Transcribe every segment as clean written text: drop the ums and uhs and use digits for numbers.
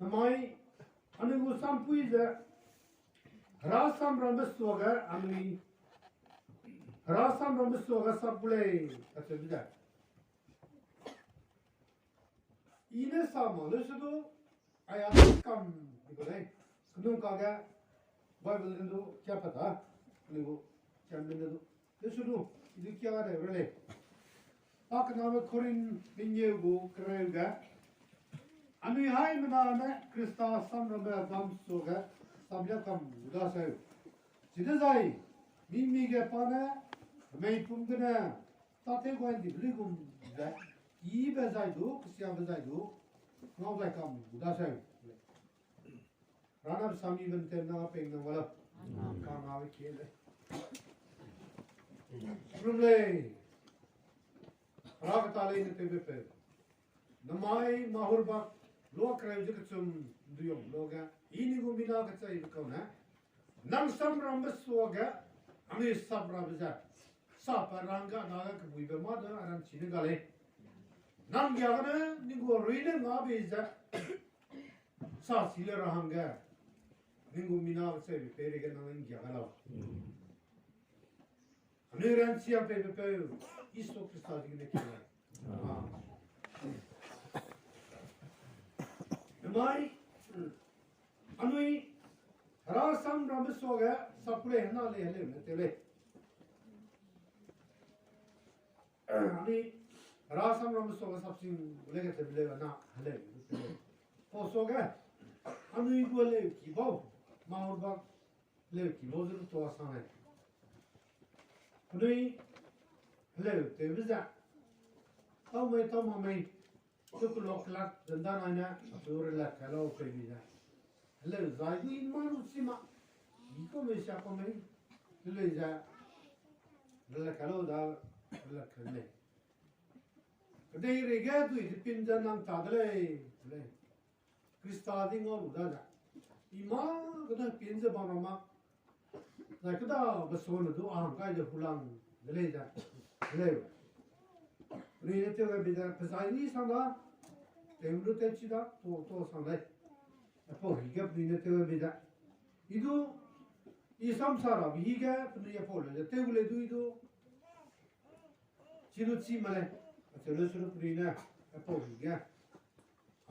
namai anu gusam pui za rasam rambeswaga anu rasam rambeswaga sapule atau tidak ini sama lesudu ayat kam diboleh kedung kaga Bible itu siapa tak anu jangan itu lesudu itu kya ada boleh ak nama Korin binyebu kerja anu hai mana Krista sam rambe bam soga sabya kam udah saya jadi saya mimi ke pana main pungkena tate gua di beli gum dah i bezai do kesian bezai do ngau zai kam udah saya rana sami benten na peng na wala kam awe kele rumle rak tale ne tebe namai mahurbak lo krai jektsum duyom loga ini gumina kacai bukona nang sam rambeswaga ami sabra baza saparanga naga kubui bemada aran chine gale nang gyagana ningo ruine ngabiza sa sile rahanga ningo mina kacai perega nang gyagala ami ran siam pepe isto krista digne kila Namai anui rasam rambeswaga sapule hna le hele metele ani rasam rambeswaga sapsing ulega tebele na hele posoga anui gole kibo maurba le kibo zuru to asane anui hele tebeza tau mai Cukup loklat dan anak surela kalau pergi dah. Lalu zaju iman usima. Iko mesya kami. Lalu zah. Lalu kalau dah lalu kerana. Kedai rega tu itu pinjam nang tadle. Lalu Krista dingo udah dah. Iman kedai pinjam barama. Lalu kedai bersona tu angkai je pulang. Lalu zah. Lalu. Ini tu kan beda pesai sana, temuru tercida, to sana. Apa higa ini tu beda. Itu isam sara, higa punya apa le. Temuru itu ciluci mana, cilu cilu punya apa higa.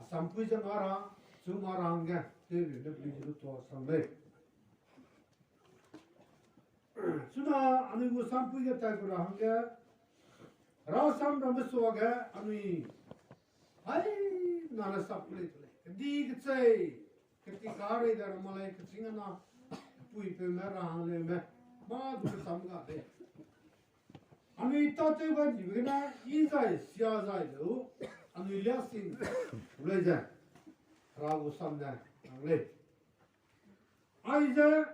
Sampai jangara, cuma rangga, temuru punya to sana. Sudah, anu gua sampai ke tak rangga. Rasam rambeswaga anui hai nana sapule tule di kecai ketika hari dar malai kecingana pui pe merah le me ma du samga de anui tate ba jibena izai sia zai do anui liasin uleja ragu samna angle aiza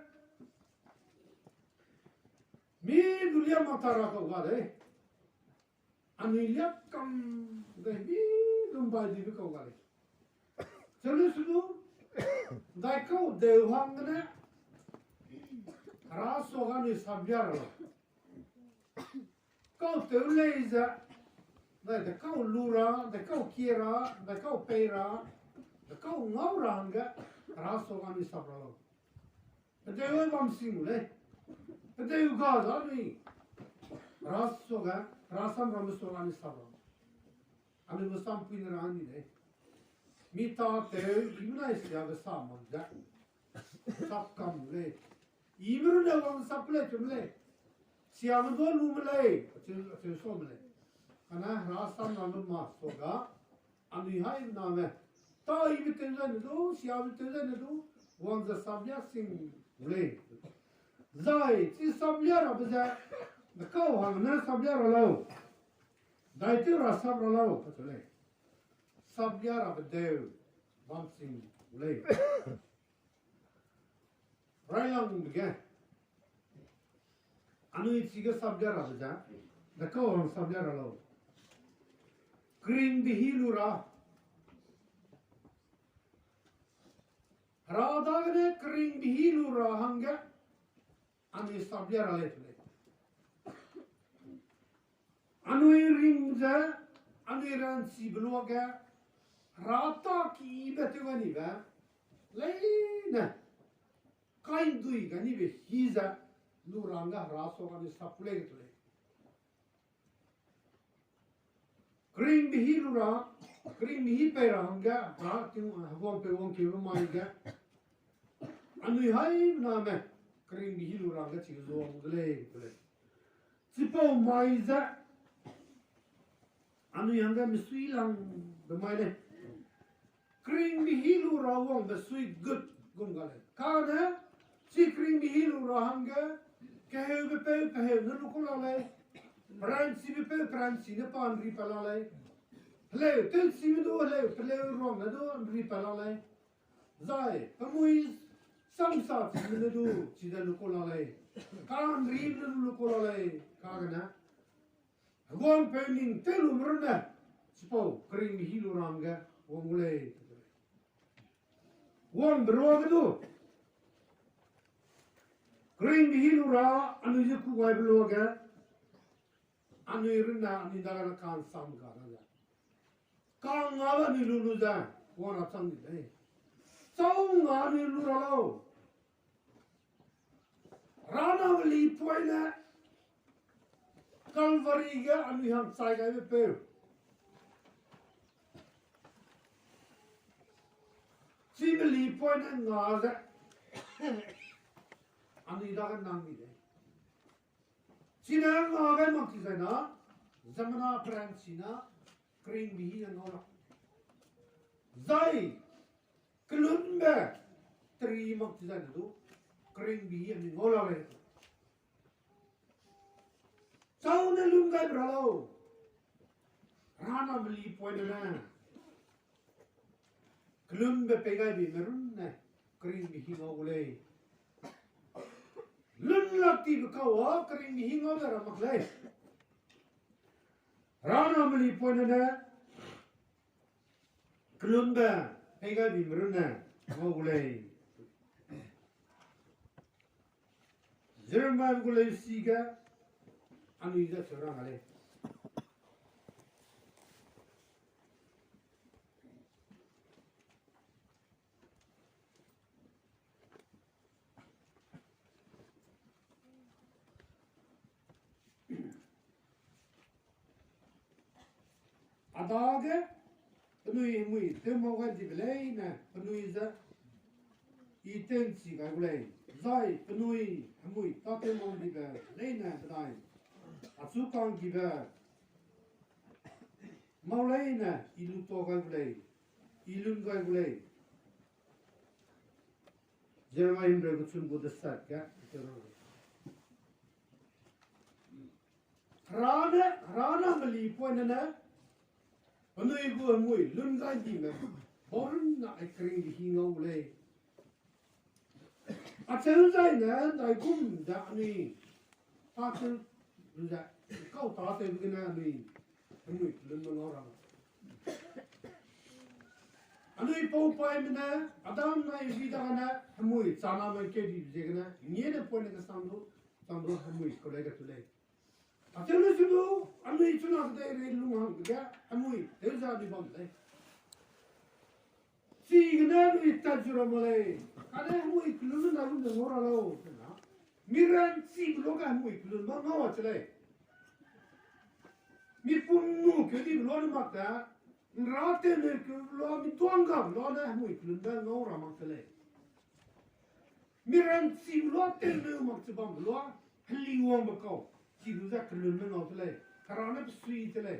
mi dunia matara ko gade Anilia kam gahi lumbai di kau kali. Jadi sudu, dah kau dewang na ras orang ni sabiar lah. Kau terlei za, dah kau lura, dah kau kira, dah kau pera, dah kau ngau ga ras orang ni sabiar lah. Dewa bam singule, dewa gada ni ras orang Rasam rambeswaga ni sabram. Ami musam pinrani ne. Mita te imna isya besam manja. Sapkam le. Imru ne wang saple tumle. Siam do lumle. Acil somle. Ana rasam rambeswaga. Ami hai name. Ta ibitenzen do siam ibitenzen do wang za sabya sing le. Zai ti sabya rabza. Kau hang na sabya ralau, daite rasam ralau patule. Sabya rabdev, bamsing ulay. Rayang began. Anu itiga sabya rabja, da kau hang sabya ralau. Kring dihilura. Radagane kring dihilura hanga, anu sabya ralay. Anui ringza, anui ran si bloga, rata ki betevani ba, lấy nè cái đuôi cái này về hi ra luranga raso cái sắp lấy cái đấy green bi hi lura green bi hi pe ranga ha tiếng hong pe hong kêu mai cái anh hay na me green bi hi luranga chỉ zoom lấy cái đấy chỉ bảo mai ra anh yang cái suy lang cái mai này green bi hi lura the suy good gum cái cái này si green bi hi lura hanga cái hệ về pe cái hệ nó cũng là lấy Pransi be pe pransi ne pan ri pala lai le tel si me do le ple rom na do ri pala lai zai pamui sam sa ti me do chi da lu ko la lai kan ri ne lu ko la lai ka na gon pe ning telu mrna spo kring hi lu ranga wong le wong bro ga do kring hi lu ra anu je ku wai blo ga anu irna ani daga kan sam ga na kan ngala ni lulu za wona sang ni dai sau nga ni lu ra lo rana li poina kalvari ga anu ham sai ga pe si me li poina nga za anu daga nang ni dai Sina ngagai makti sana zamana pransina kring bihi ngora zai klunbe tri makti sana tu kring bihi ni ngora le sauna lungai bralo rana beli poina na klunbe pegai bi merun na kring bihi ngole lun lati bekawa kering hinga dara maklai rana meli poinana klunda pega bimruna ngulai jerman gulai siga anu ida sorang ale Adage penui mui temo ga diblei na penui za itensi ga gulei zai penui mui ta temo dibe leina dai asukan gibe maulaina ilu to ga gulei ilun ga gulei jerma imre gutsun budasat ga rana meli poinana Penui gua mui lun gai di me borun na ekring di hingau le. Acel zai na dai kum da ni. Acel da kau ta te begina ni. Mui lun mengorang. Anui pau pai mena adam na vida kana mui sana mai ke di jegna nie de pone ka samro mui kolega tule. Acel sudu anui tuna de re lumang ga amui elza di bom le si gna ni tajura mole kane amui klulu na lu de mora lo na miran si bloga amui klulu ma ma chale mi punnu ke di lo ni makta rate ne ke lo mi tuanga lo na amui klulu na ngora ma chale miran si lo te ne makta bom lo hli wong ba ko si lu za klulu na ngora chale karana psui chale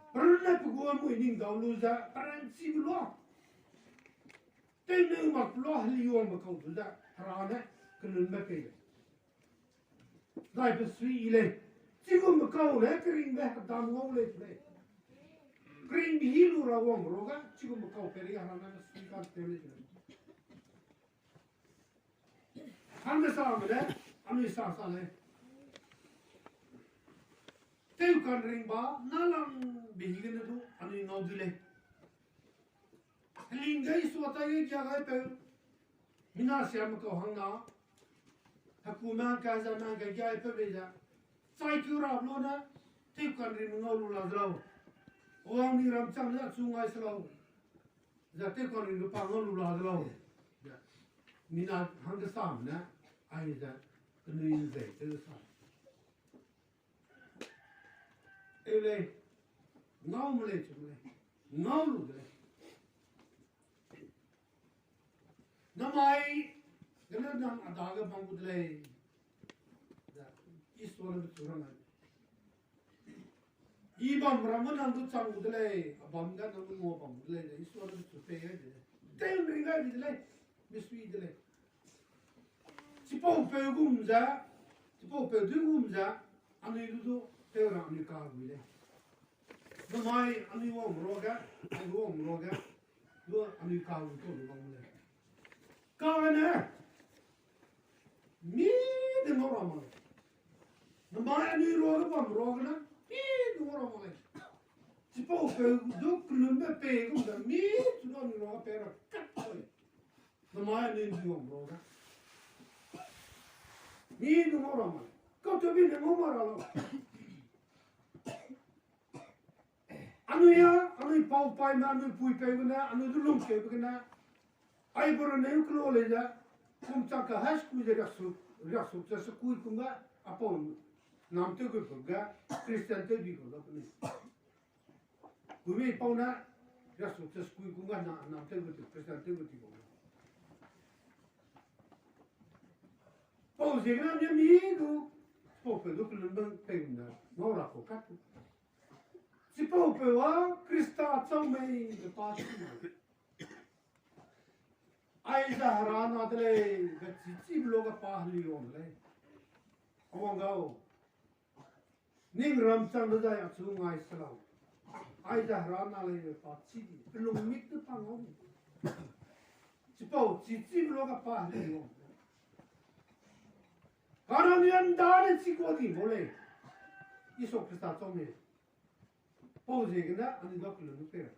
Pernah pegawai mu ini gaulu za paransi belo. Tenu mak belo hliu mak kau tu za kerana kenun makai. Gai besui ile. Sigu mak kau le kering dah dam ngau le le. Kering bihilu rawang roga. Sigu mak kau peri kerana besui kan tele le. Anda sama le, anu sama le. Teu kan ring ba nalang bihigan itu anu ngau dile. Linggai suata ye jagai pe. Mina siam ko hanga. Hakuma ka zaman ka jai pe beja. Sai kura blona teu kan ring ngau lu la dlau. Orang ni ram chang la sungai slau. zate kon ri pa ngol lu la lo mina hang sa na ai za nu yin zai de sa ele ngau mu le chu le ngau lu de namai gana nam adaga bang budle ईश्वर चुरंग इबम रमन अंदु चंग उदले बंगा नंदु मो बम उदले ईश्वर चुते है तेन रिंगा दिले बिस्वी दिले चिपो पेगुमजा चिपो पेगुमजा अनि दुदु तेरा अनि का बिले नमाई अनि वो मरोगा दो अनि का तो बंगले कावने मी de मोरामा Namaya ni roga bam roga na mi dura mole. Tipo pe do klumbe pe gum da mi tuno ni roga pe ra kat. Namaya ni dura roga. Mi dura mole. Ko to bi ne mo mara lo. Anu pau pai ma anu pui pe guna anu dulum ke guna. Ai boro ne uklo le ja. Kum chaka has ku je rasu ta su ku kunga apon nam te ko ga Christian te bi ko da ni kumi pauna ya su te skui ku ga nam te ko Christian te ko ti ko po je na mi mi do po pe do ko ben pe na no ra ko ka si po pe wa Krista chau mai de pa ai da harana dele ga chi lo ga pa li on le awang gao ning ram chang da ya chu ngai salau ai da harana le pa chi lo mit tu pa ngom chi po chi lo ga pa li on karanian da le chi ko di mole iso Krista chau me po je ga na ani da ko lu pe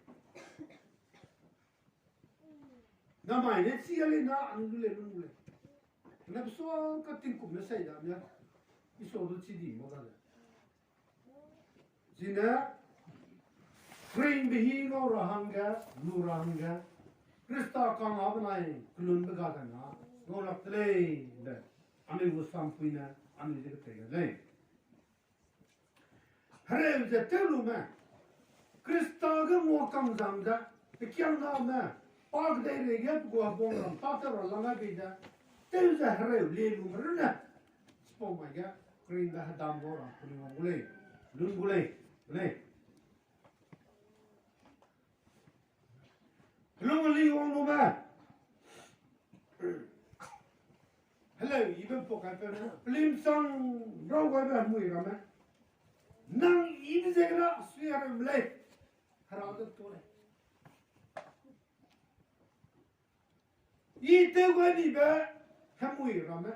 na mai ne chi ale na an du le lu le na so ka tin ku me sai da ya iso do chi di mo da jina train behi no rahanga nu rahanga Krista ka ma banai kulun be ga da na no la tle da ani wo sam puina ani de te ga le hare je te lu ma Krista ga mo kam jam da te kyang na ma Park day re yap go abong ram patar langa bida tel za hare le lu mrna spo ma ga green da dam go ram kuni ma gule lun gule le lung li wong no ma hello even po ka pe na lim sang ro ga ba mu ra ma nang in ze gra swiar mle hara da to le Ite wani ba hamui rama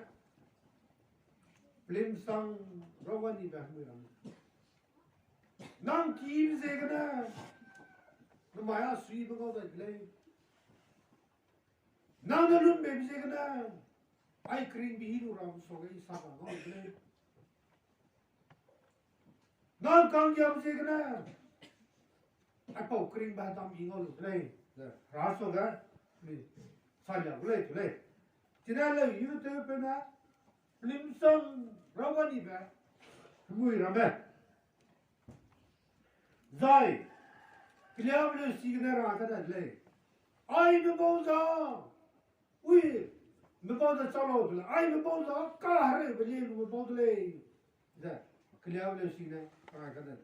blim sang rawani ba hamui rama nang kim ze gana namaya sui ba ga le nang lum be ze gana ai kring bi hiru ram so ga isa ba ga le nang kang yam ze gana ai pau kring ba tam ingol le ra so ga 살려 그래 지나려 이거 때문에 림성 라와니베 무이라메 자이 클레블 시그네라 아카다래 아이 메보자 우이 메보자 살로들 아이 메보자 까하레 빌리 메보들레 자 클레블 시그네 아카다래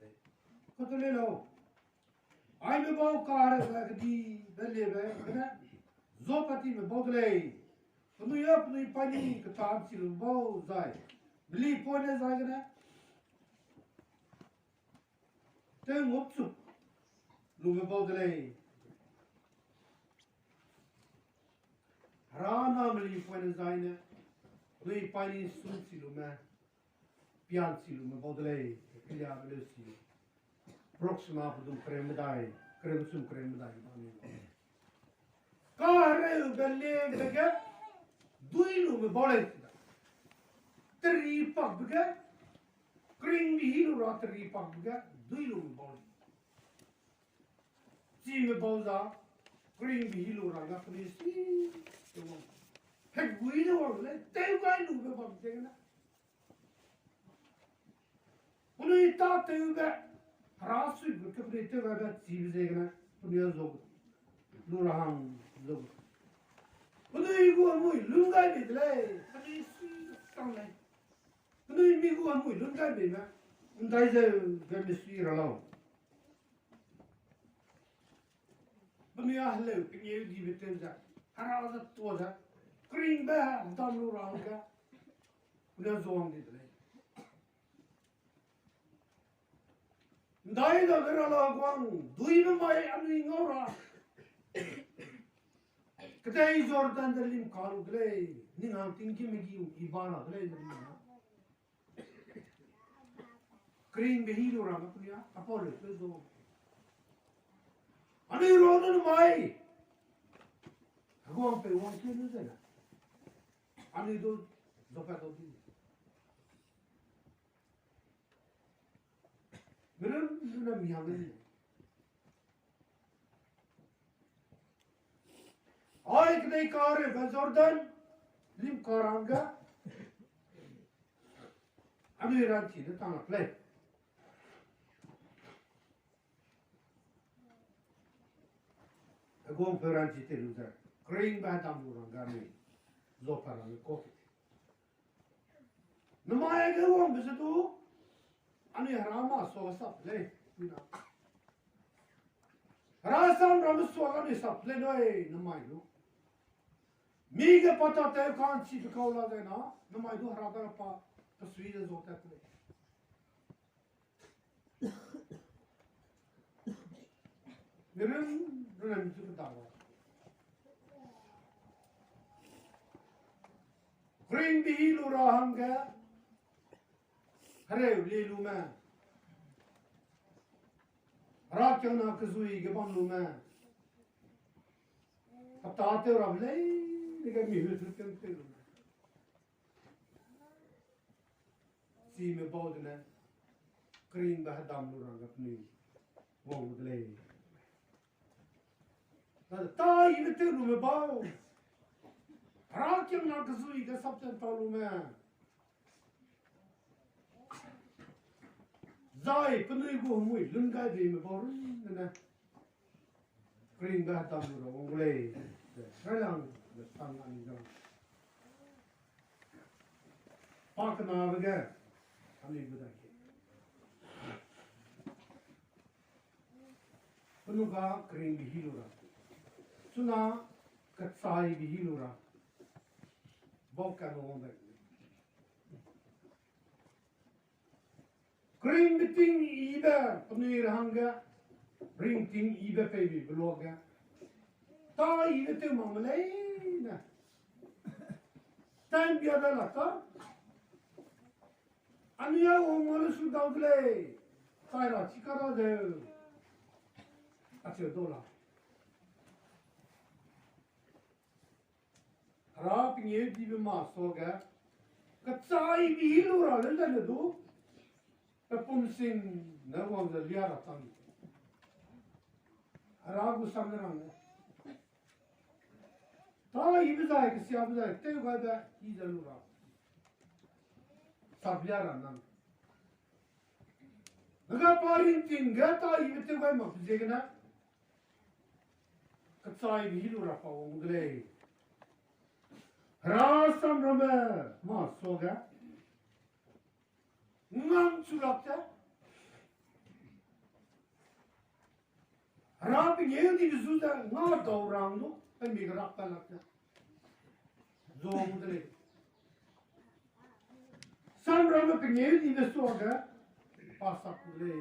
코틀레로 아이 메보 까하레 가디 벨레베 그래 Zopati me bodlei. Nu yap nu pani ka tam sil bo zai. Bli pone zai gana. Te ngopsu. Nu me bodlei. Rana bli pone zai ne. Nu pani sun silu me. Pian silu me bodlei. Klia bli silu. Proxima pudum kremdai. Kremsum kremdai. Kare ugalle daga duilu me bole tri pagga kring bihilu ra tri pagga duilu me bole si me boza green bi lu ra ga puni si to mo he gui lo le te ga lu be bam te na puni ta te ga ra su bu ke puni te ga ga ji bi ze ga puni zo lu ra hang zo puni gu mo lu ga bi le puni si tang le puni mi gu mo lu ga bi na ndai ze ga mi si ra lo puni a le puni di bi te za ara za to za green ba dam lu ra ga puni zo ang di le ndai da vera la gwang dui me mai anu ingora kedai jordan da lim karu gle ni ngam tingki me gi ibana gle na green be hilo ra ma punya apole to zo ani ro no mai gwang pe wang ke nu zena ani do do pa do di Benar benar mihamin. Ay kedai kare Jordan lim karanga. Anu iranti de tanah play. Agom peranti teruza. Kering batam uranga ni. Zoparan kopi. Namaya agom besetu. Ani harama so saple na rasam ram so ani saple noi namai lu mi ge pata te kan chi kaula de na namai du harada pa tasveer zo ta ple meram meram chu ta wa green bi lu rahanga Hare le luma. Rakana kazui gaban luma. Aptate or avle diga mi hütürken te luma. Si me bodne. Green bahadam lurang apni. Wong le. Ta yimte luma bao. Rakana kazui ga sapten ta luma. Zai penui gu mui lungai di me bor na green ga tam ro ngule relang de tang ani ga pak na ga ani gu da ke penu ga green bi hilura suna katsai bi hilura boka no onda Green meeting iba penir hanga ring ting iba baby bloga ta iba tu mamlay na time biada la ta aniya omole su daudle saira chikara de ache dola rap nye dibe ma soga katsai bi hilura le du Pumsin na wang the liara tang. Aragu sangrang. Ta ibizai ke siabizai te ga da izalura. Sabliara nan. Naga parin tinga ta ibite ga ma fizegna. Katsai hilura pa ongle. Rasam rama ma soga. Ngam sulakta. Rapi yedi vizuda nga daurangno ben mi rakta lakta. Zomudre. Sam rama pe yedi vizuda pasakule.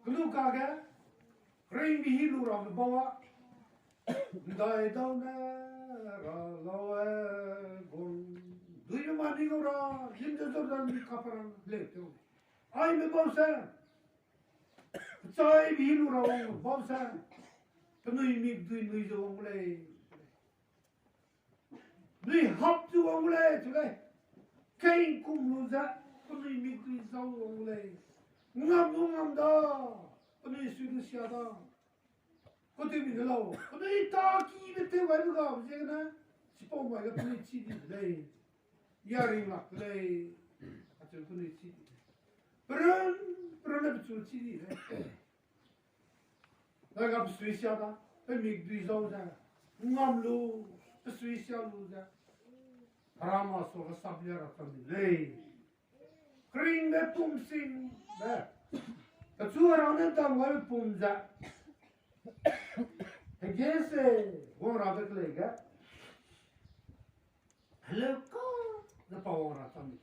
Klu kaga rain bi hilu ram bawa. Dai dauna ralawa gon. Duyu mani gora, jinde zordan bir kaparan lehte oldu. Ay me bolsa, çay bir lura oldu, bolsa, pınıy mi duy nuydu oldu. Duy haptı oldu, tüle. Kein kumluza, pınıy mi duy zav oldu. Ngam da, puni sudu siada. Kote bi dalo. Puni taki bete wai ga jena. Sipo mai ga puni chidi lei. Yari mak lei. Atu puni chidi. Pren betul chidi lei. Laga psui siada. Pemik duizau ja. Ngamlu psui sialu ja. Rama so ga sabya ratandi lei. Kring be pum sing be. Katu arane tam wai pum ja. Hegese go rabek lega. Hello ko na pawon ratandi.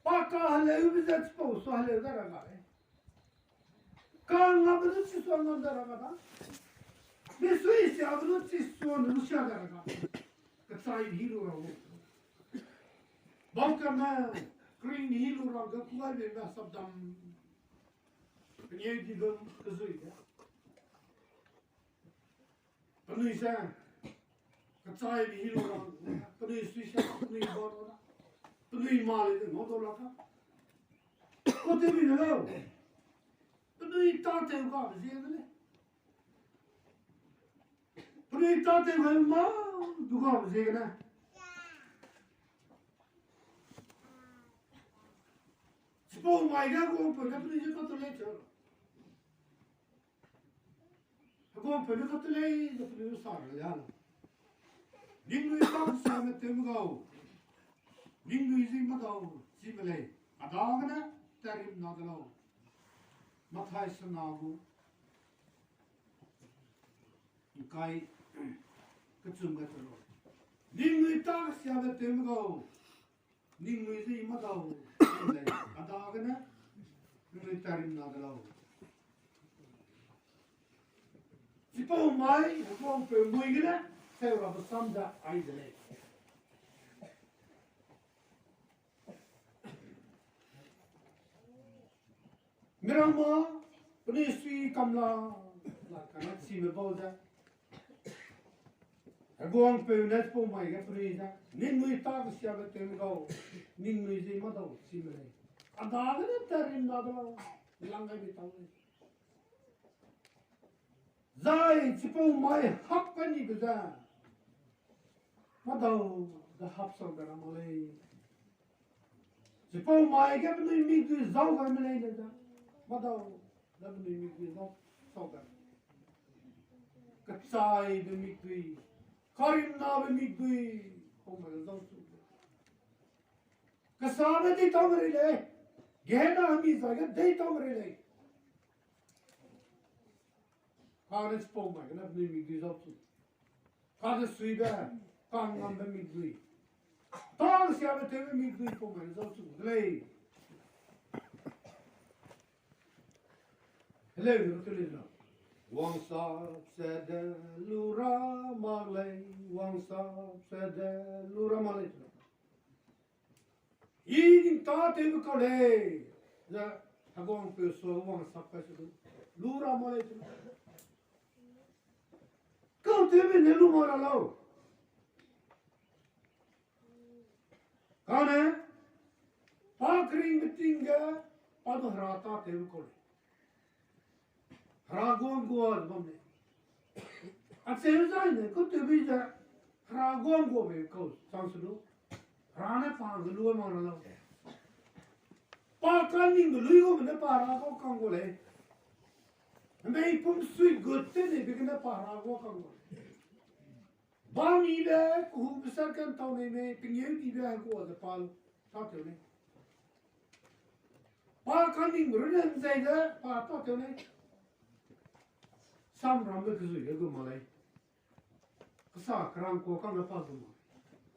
Paka hello bi ja spo so hello da raga. Kan ngabdu chi so ngam da raga da. Be sui si abdu chi so nu sha da raga. Katsai hero rago. Balkana green hero raga kuai be na sabdam. Niye gidon kızıydı. Bunu ise katsai bir hero raga. Bunu ise bunu ibarada. Bunu imalede no dolaka. O demin ne? Bunu itate uga ziyadele. Bunu itate uga duga ziyadele. Spong maiga go pene pene katule chor. Go pene katule de pene sar ya. Ningu isam same temgao. Ningu izim magao simele. Adagana tarim nagalo. Mathai sanagu. Kai kachum gatalo. Ningu itak same temgao. Ningu izim magao. Adagana militarim nagalaw. Sipo mai ko pe muigina sevra basamda aidele. Mirama puniswi kamla la kanat si me boda. Agong pe net po mai ga prisa. Ningu itak siya temgao. Ningu izim magao simele. Adagana tarim nagalaw. Langay bitaw. Zai sipo mai hapani gaza. Madaw da hapsor gara malay. Sipo mai ga bni mi du zau gar malay gaza. Madaw da bni mi du zau gar. Katsai be mi du. Karim na be mi du. Ko mai zau su. Kasana di tamre le. Gehna hami zaga dei tamre le. Kare spong mai na bni mi du zau su. Kare sui ba. Kang ngam be mi du. Tang siya be te mi du ko mai zau su. Le. Hello, Rutulina. Wang sa sede lura malay. Wang sa sede lura malay. Yin ta te ko le. Ja agong pe so wang sa pa so lura malay. Kau te be ne lu mara lao. Kane pa kring betinga padu rata te ko le. Ragon goad bamne. At senzine ko te bija ragon go be ko sansulu. Rana pa gulu ma na. Pa kaning gulu go ne pa rago kango le. Me pum sui gotte ne bigna pa rago kango. Ba mi be ku bisar kan taw ne me pinye ti be ko da pal ta te ne. Pa kaning rune zaida pa ta te ne. Sam rambe kuzu yego malay. Kasa kran ko kan pa dum.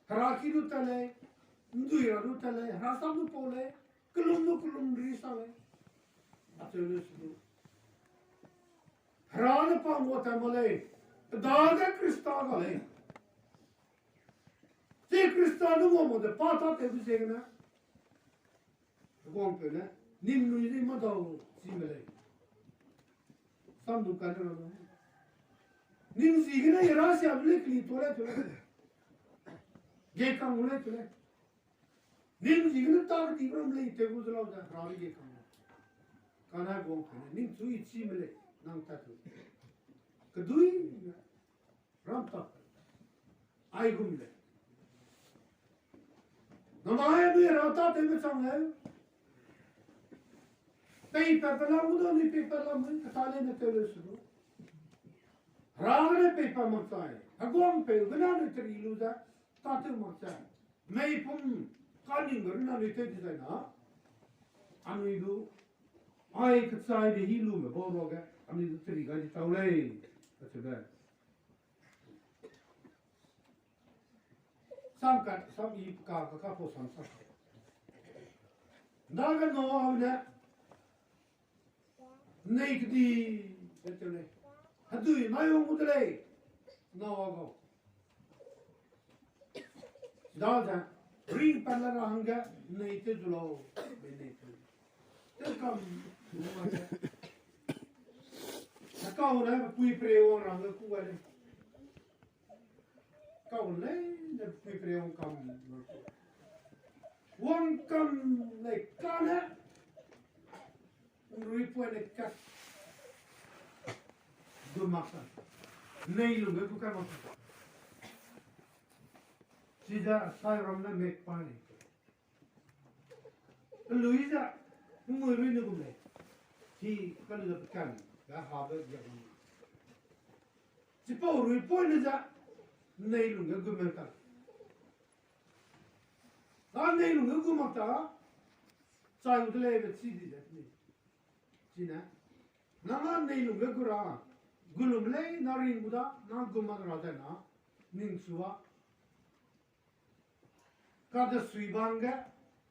Haraki du tale, nduira du tale, rasam du pole, kulum risale. Atele su. Haran pa mota malay. Daga Krista gale. Se Krista du mo de pata te du segna. Gompe ne. Nimnu ni madaw simele. Sandu kalero. Nim signa irasi abule kli tole. Ge kan ule tole. Nim signa tar tibram le te guzlaw da ravi ge kan. kana gong kana ning tui chi mele nang tatu kedui ram tak ai gum le namaya bi rata te me chang hai paper pala udo ni paper la mun katale ne tele su ragre paper mo sai agong pe gna ne tri lu da tatu mo sai mei pum kaning gna ne te di na anu du ai katsai de hilu me bo ro ga anu du tri ga di taule katse samkat sam I ka po sam sa daga no avne neik di betele hadui mayo mudle no ago daga ring palara hanga neite dulo benete telkam akauna pui preo ranga kuale kaule de pui preo kam one kam le kana un ripuene kat do masa nei lu me ku kam sida sai ramna mek pani Luisa muy bien no come si quello da peccare da habe ya si poi ripuene da nei lu me gumenta nei lu me gumata sai udle ve sidi da ni sina nama nei lu me gura gulumle narin buda na gumara da na ningsuwa kada suibanga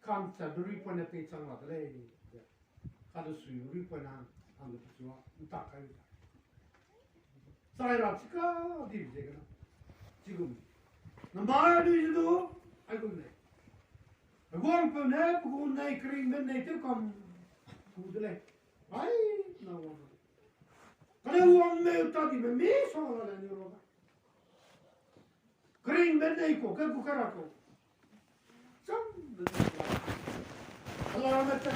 kamta duri pone pe changla le kada suiburi pona ando psuwa utaka ita saira chika di jega chigum namaya di judo agumne agom pone pugun nei kring men nei te kam kudle ai na wa kale uang me utadi me so la ni roba kring men nei ko ke bukarako allora mette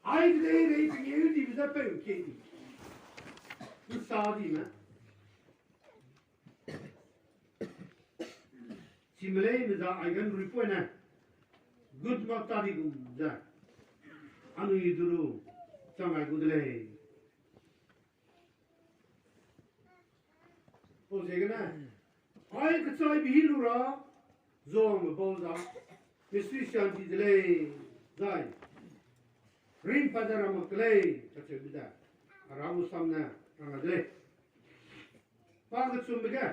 ai dei piedi di da per chiedi tu sai ma simulei mi da ai gan ripuena good mata di da anu iduru sama gudle o zegna ai katsai bihilura zong boza misri shanti dele dai ring padara makle tatse bida arabu samna angade pagat sumbiga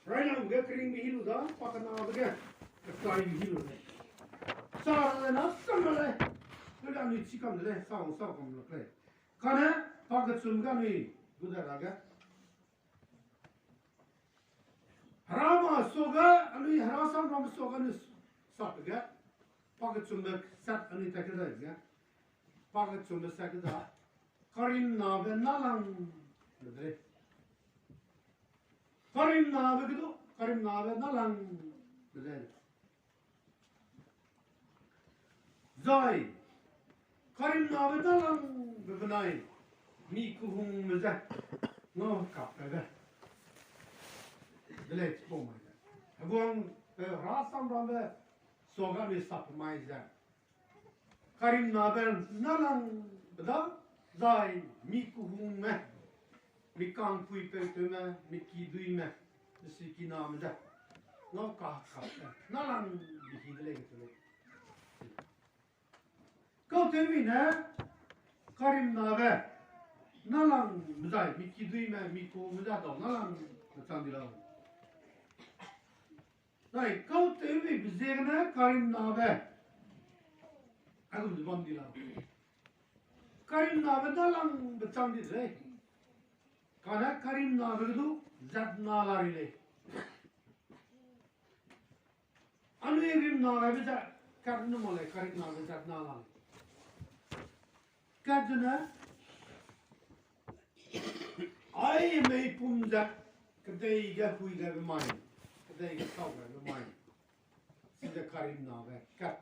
raina uga kring bihilu da pakana abaga katsai bihilu sa na samale uda ni chikam dele sa kom lakle kana pagat sumga ni gudaraga Rama soga anu harasam ram soga ni sapga pagat sumbak sat anu takada ga pagat sumbak sakada karim na be nalang de karim na be nalang de zai karim na be nalang be banai mi kuhung meza no kapga Let's go, my God. Agong rasam rambe soga ni sap mai ja. Karim naben nalang beda zai mi kuhung me mi kang pui pe te me mi ki dui me si ki nam ja. No ka nalang bi hi le ke le. Ko te mi ne Karim nabe nalang zai mi ki dui me mi ku me ja do nalang tang di la. Right, kau tewi bizerna karim nabe. Aku dibam dila. Karim nabe dalang becang di re. Karena karim nabe itu zat nalari le. Anu karim nabe bisa karena mulai karim nabe zat nalari. Kadena, ay may pumza kedai ga hui ga bermain. Kedai ga kau ga bermain. size karim nave kat.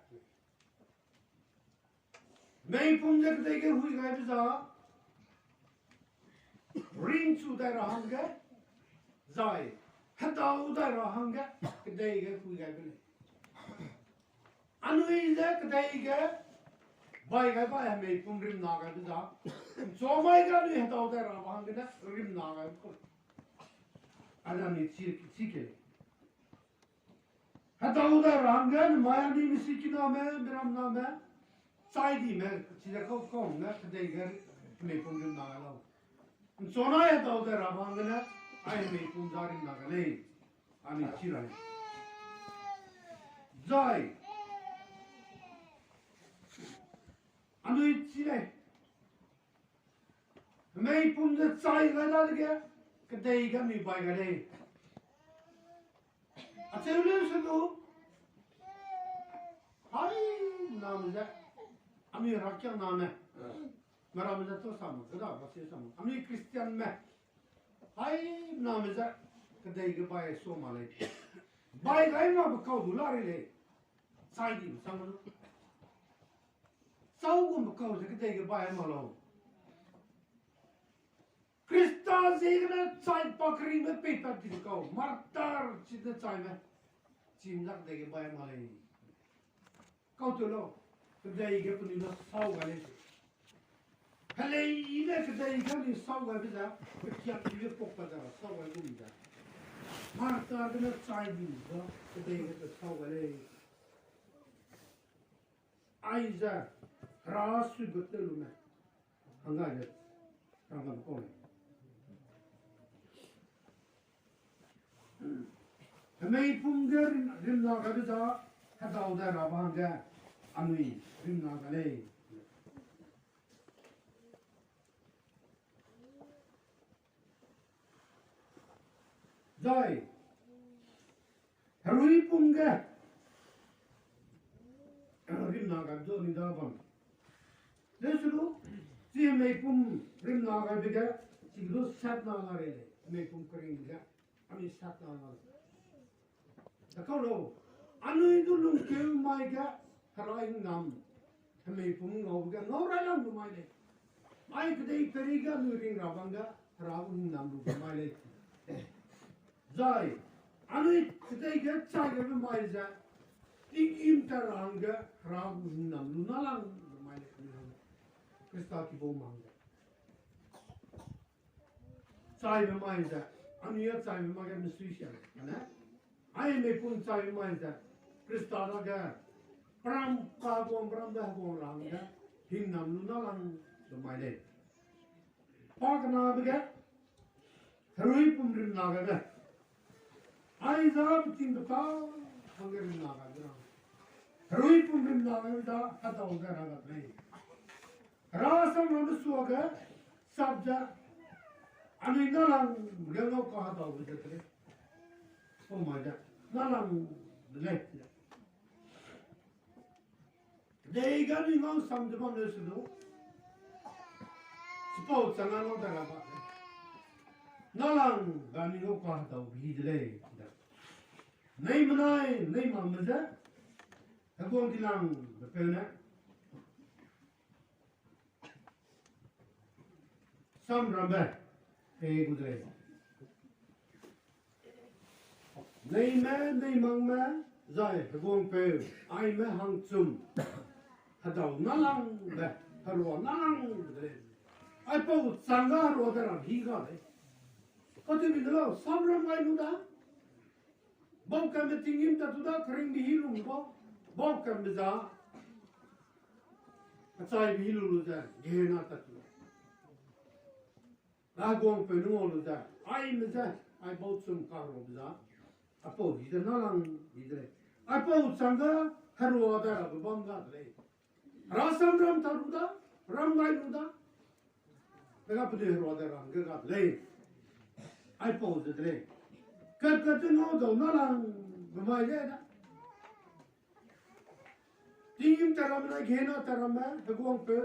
Mei pum de kdege hui gai biza rin su da rahanga zai hatau da rahanga kdege hui gai bile. Anu ile kdege bai gai bai mei pum rim na gai biza so mai ga ni hatau da rahanga na rim na gai ko. Ada ni sikele. Hatau da rahanga maya ni misikina me biram na me. Saidi me size kong ne kdege mei pum rim na gai lo. Sona ya tau da rahanga na ai mei pum da rim na gai le. Ani chirai. Zai anu itchile mei pum de tsai ga dal ge kdei ga mi bai ga le achelu se do hai nam ja ami rakya nam hai mera mujhe to sam gada base sam ami christian me hai nam ja kdei ga bai so ma le bai ga ma ba kau du la re le sai di sam sau gum kau se kdei ga bai ma lo Krista zegene tsai pakri me pepa di kau martar chide tsai me chim lak de ge bai ma le kau to lo kdei ga puni no sau ga le hale ile kdei ga ni sau ga biza kya ile pok pa da sau ga gum da martar de tsai di da kdei ga sau ga le aiza rasu gotelu me hanga je ranga ko Mei pum de rim na ga biza hatau da rahanga anui rim na ga le Zai Harui pum ge rim na ga do ni da ban Desulu si mei pum rim na ga biga si do sat na la re mei pum kring ga ami sat na la Kau lo anu itu lung keu mai ga harai nam mei pum ngau ga ngau ra lam mai le mai kdei peri ga nu ring ra banga rabu nam lu mai le Zai anu kdei ga chai ga mai ja Tingim taranga rabu nam lu nalang mai le Krista ki bo manga Chai ga mai ja anu ya chai ma ga misrisha ana ai mei pum chai mai ja Krista da ga pram ka bom pram da bom rang ga hin nam lu nalang mai le pak na ga Harui pum rim na ga ai zab ting da ka hanger na ga Harui pum rim na ga da hatau ga ra ga le rasam ram su ga sabja ani nalang ga no ka hatau ga tre Oh my God, nalang lek. Dei ga ni ngau sam de ban lesu do. Suppose sana no da ba. Nalang ga ni ngau ka ta bi de le. Nei manai, nei ma ma da. Ha gon di lang de pe na. Sam rambe. E gudre. Nei mang me zai gong pe ai me hang chum hadau nalang be harwa nalang de ai po sanga ro da ra hi ga de ko te bi lo sabra mai nu da bom ka me tingim ta tu da kring bi hilu bo bom ka me za achai bi hilu lu da ge na ta tu la gong pe nu lu da ai me za ai bo chum ka ro da Apo hide nalang hide. Apo utsanga haru ada rabu bangga dle. Rasam ram taruda ram gai ruda. Pega pudi haru ada ram ga dle. Apo dle. Kat no do nalang bamai le da. Tingim taram na ghena taram ma bhagwan pe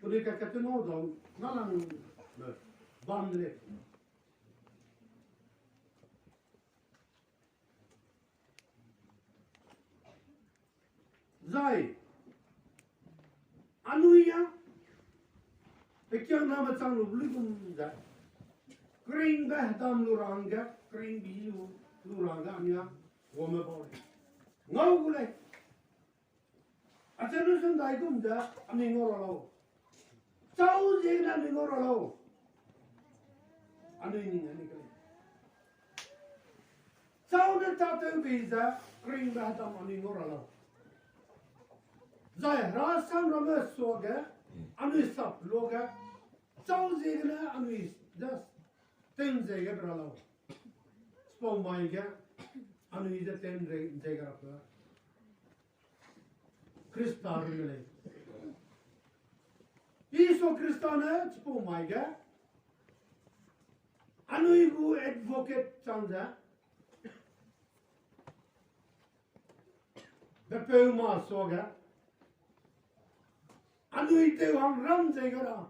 pudi kat no do nalang bam dle. nama sang lu belum dah. Kering dah dam lurangga, kering bilu lurangga ni ah, gome boleh. Ngau boleh. Acha lu sendai kum dah, ami ngorolau. Jauh je na ami ngorolau. Anu ini kali. Jauh na tahu bisa, kering dah dam ami ngorolau. Zai rasam ramas soga, anu sap loga. Jauh je na anu das. Ten zega berlalu. Spom mainnya, anu itu ten zega apa? Kristal ini. Isu Kristalnya spom mainnya. Anu ibu advocate canda. Bepeu masoga. Anu itu orang ram zega lah,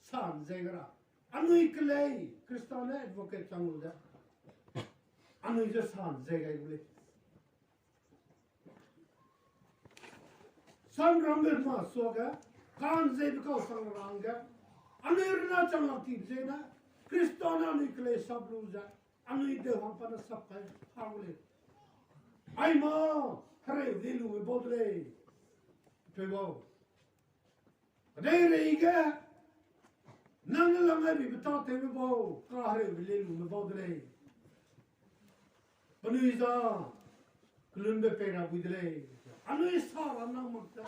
san zega lah. Anu iklei, Kristana advocate changuda. Anu itu san zega boleh. San rambil masoga, kan zega kau sang ranga. Anu irna changak tip zega. Kristana anu iklei sabluza. Anu itu hampa na sapai hawle. Ai ma, hare dilu bodre. Pego. Adai reiga. Nang langai bi betul tebe bau, kahre bilelu me bau dele. Penuisa, kelumbe pera budele. Anu isar anang makta.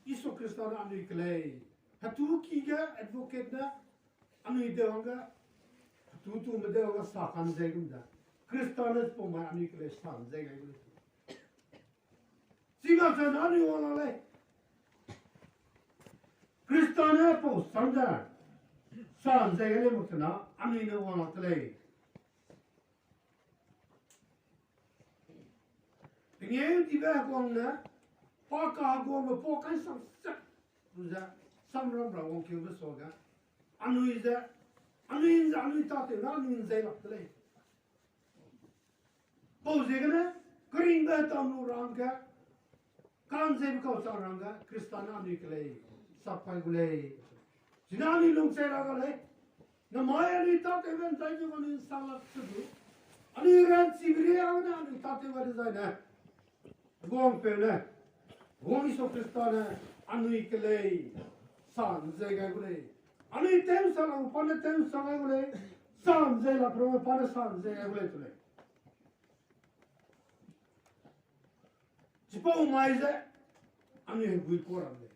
Isu Kristus anu iklei. Hatu kiga advocate na, anu ide anga. Hatu tu mede anga sakan zegunda. Kristus poma anu iklei san zegai. Simakan anu walale. Kristana po sanda san zegale mutna amina wana tle Pingeu tiba gongna paka gong po kan sam sak ruza samram ra wong kyu besoga anu iza anu tate na anu zela tle po zegana kringa tamu ranga kan zeb ko saranga Kristana anu klei Sapai gulai, sinani long saya gulai, namanya ni tak even saya juga ni salah tu. Ani ran sibiri awak ni tak even saya na, gong pernah, gong iso Kristana, anu iklei, san saya gulai, anu tem salah, upana tem salah gulai, san saya la promo pana san saya gulai tu le. Cipu mai je, anu hebui koram le.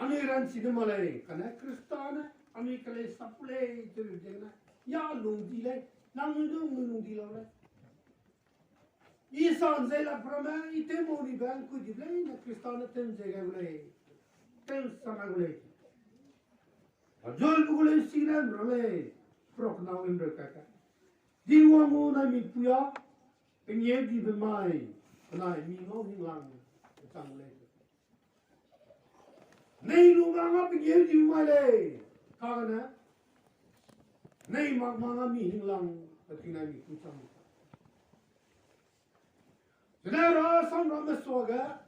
Anu iran cinema lay, karena Kristana, anu ikalay sapulay itu jangan, ya lungdi lay, nangun lungdi lay. Isan zela prama ite moni bang kuji lay, na Kristana tem zega lay, tem sama lay. Ajol bugulay sinan lay, prok na win berkata. Diwa mo na mi puya, penye di bemai, na mi ngau hilang, sang lay. Nei lumanga pigye di male kagana nei magmanga mi hinglang patina mi kucham Sedara sam ramme soga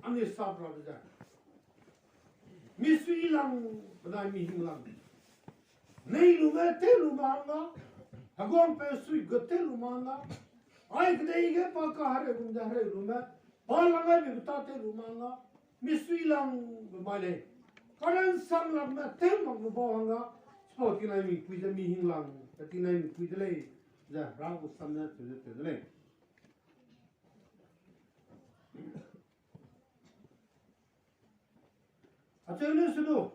ami sabra da mi suilang pada mi hinglang nei lume te lumanga agom pe sui gote lumanga ai gdeiga pa ka hare gunda hare lume palanga bi butate lumanga Misuilang balik. Karan sang lam na tem mag bawanga. Spot kinai mi kuida mi hinglang. Katinai mi kuida le. Ja rang usam na tu le. Atene sudo.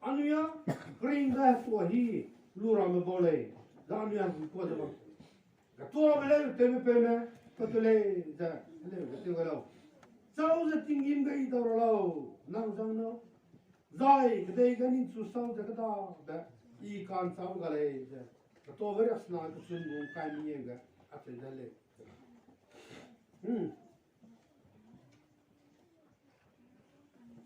Anuya kring dah tua hi lura me bole. Anuya ku da ba. Gatua bele teme pene. Katule ja le gatua Sau za tingin ga ito rolo, nang sang no. Zai, kadai ganin su sau za kada, da i kan sau ga le, da. Kato veras na kusun gong kai miye ga, ate da le.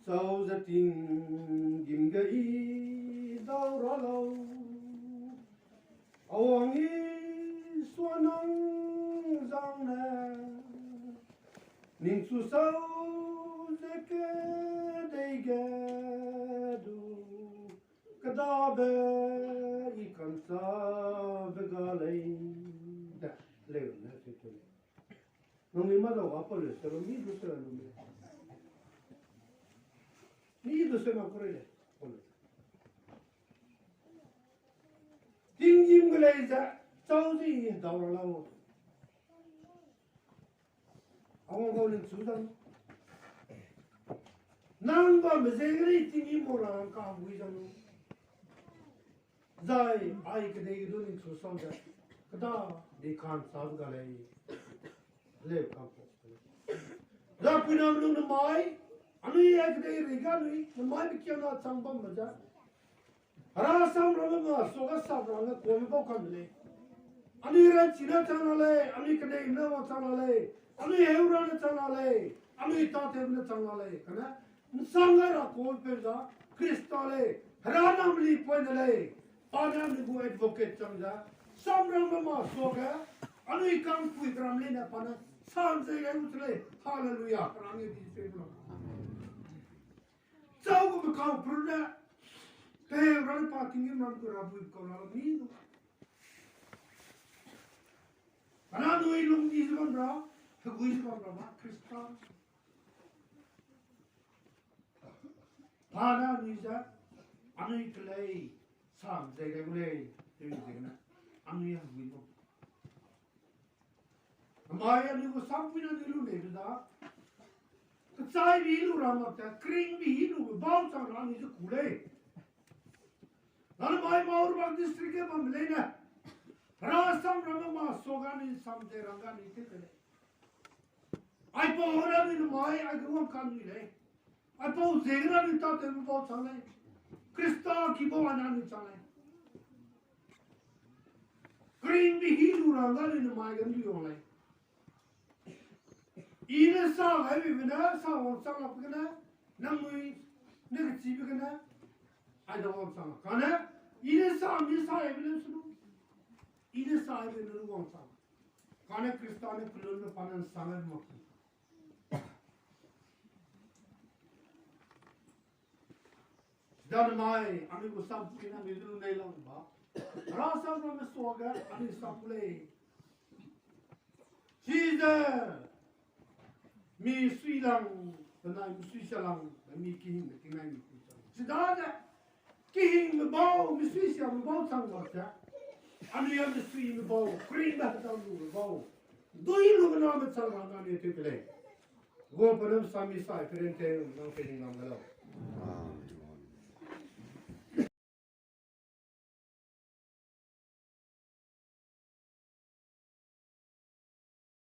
Sau za tingin ga ito rolo, awang i suanang zang na. Ning su sau zeke deigadu kada be ikan sa begalai da leo na situ nung lima daw apa le pero mi do sa no mi do sa na korele ding jim gele za chau ji daw la lo awang ko ling sudan nang ba me zegri tingi mora ka hui janu zai ai ke de do ning su sam ja kada de khan sab ga le le ka po da pinam lu na mai anu ye ke de ri ga ni na mai bi kya na chang bam ma ja ara sam ro ma so ga sa ro na ko me bo kan le anu ra china chana le anu ke de na wa chana le anu he ura na chana le anu ta te na chana le kana Sangara call pesa, Cristale, randomly pointed, Adam the good advocate Changa, some Ramama Soga, and we come with Ramlina Pana, Sam say, hallelujah, Rami people. So become Pruna, pay run parking in Ramkurabu Kolami. And I'm doing these one, bro, the wisdom of Crystal. Ana niza, anu iklei, sam zega gulei, zega anu ya wino. Maya ni ko sam pina nilu ne da. Kacai bilu ramata, kring bilu, bau sang anu izu kulei. Nana mai maur bag district ke mamlena. Rasam ramama sogani sam de rangani tikele. Ai po ora ni mai ai gruam kan ni le. Apo zegra ni ta te bo chale Krista ki bo ana ni chale green bi hilu ranga ni mai gan bi ole ine sa hai bi na sa on sa la pgna namui ne chi bi gna ai da on sa kana ine sa mi sa hai bi sunu ine sa hai bi nu on sa kana Krista ne kulun ne panan sangal mo Dan mai, ami ko sam pina mi dulu nei lang ba. Rasa no me soga, ami sample. Jesus, mi sui lang, na mi sui salang, mi kihin ki nai mi sui salang. Sidada, kihin me bau, mi sui sia me bau sang ba ta. Ami ya me sui me bau, kring ba ta lu bau. Doi lu na me salang na ni te pele. Go param sami sai perente na pe ni nam la.